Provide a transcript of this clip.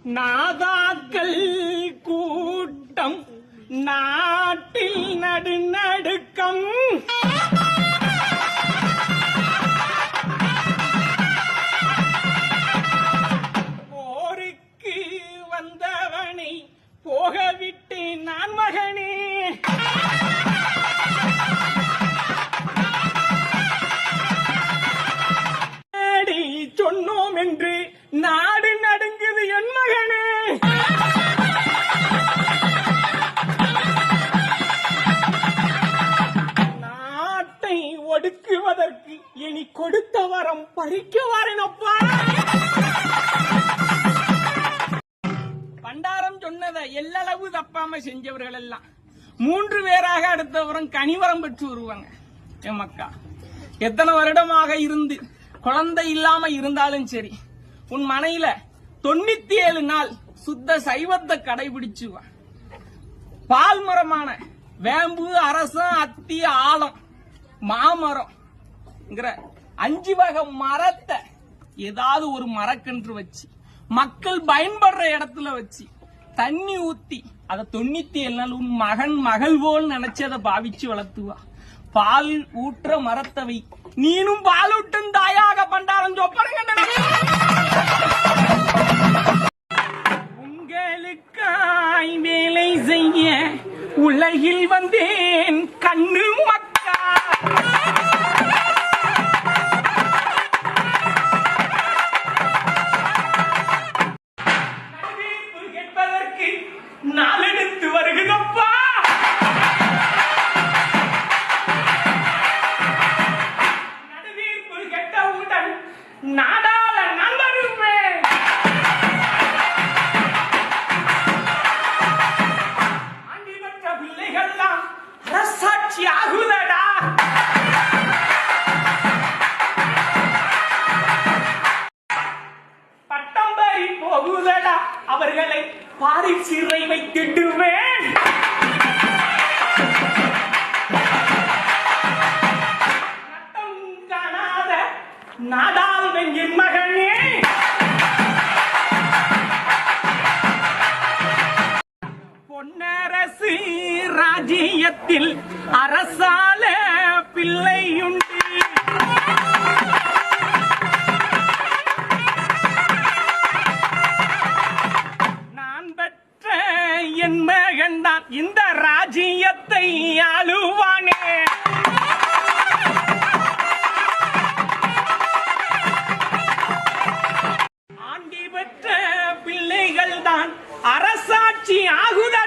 நாதாக்கள் கூட்டம் நாட்டில் நடுநடுக்கம். போருக்கு வந்தவனை போகவிட்டு நான் மகனே. சொன்னோம் என்று நாடு நடுங்குது என் மகனே. நாட்டை ஒடுக்குவதற்கு இனி கொடுத்த வரம் பறிக்க வரேனப்பா. பண்டாரம் சொன்னதை எல்லளவு தப்பாம செஞ்சவர்கள் எல்லாம் 3 பேராக அடுத்தவரும் கனிவரம் பெற்று வருவாங்க. என் மக்கா எத்தனை வருடமாக இருந்து குழந்தை இல்லாம இருந்தாலும் சரி, உன் மனையில 97 நாள் சுத்த சைவத்தை கடைபிடிச்சுவா. பால் மரமான வேம்பு, அரசம், அத்தி, ஆலம், மாமரம் 5 வகை மரத்தை ஏதாவது ஒரு மரக்கன்று வச்சு மக்கள் பயன்படுற இடத்துல வச்சு தண்ணி ஊத்தி அதை 97 நாள் உன் மகன் மகள் போல் நினைச்சதை பாவிச்சு வளர்த்துவா. பால் ஊற்ற மரத்தவை நீனும் பாலூட்டும் தாயாக பண்டாரம் சொப்பனுங்க. உங்களுக்காய் வேலை செய்ய உலகில் வந்தேன் கண்ணு மக்கா. கேட்பதற்கு நாளெடுத்து வருகிறப்பா. நாடால நான் வருவேன். ஆண்டி பெற்ற பிள்ளைகள்லாம் அரசாட்சி ஆகுதடா. பட்டம் பறி போகுதடா, அவர்களை பாரி சிறை வைத்திடுவேன். நட்டம் காணாத நாடால் என் மகனே. பொன்னரசு ராஜ்யத்தில் அரசால பிள்ளையுண்டு. நான் பெற்ற என் மகன்தான் இந்த ராஜ்யத்தை ஆளுவானே. அரசாட்சி ஆகுதா.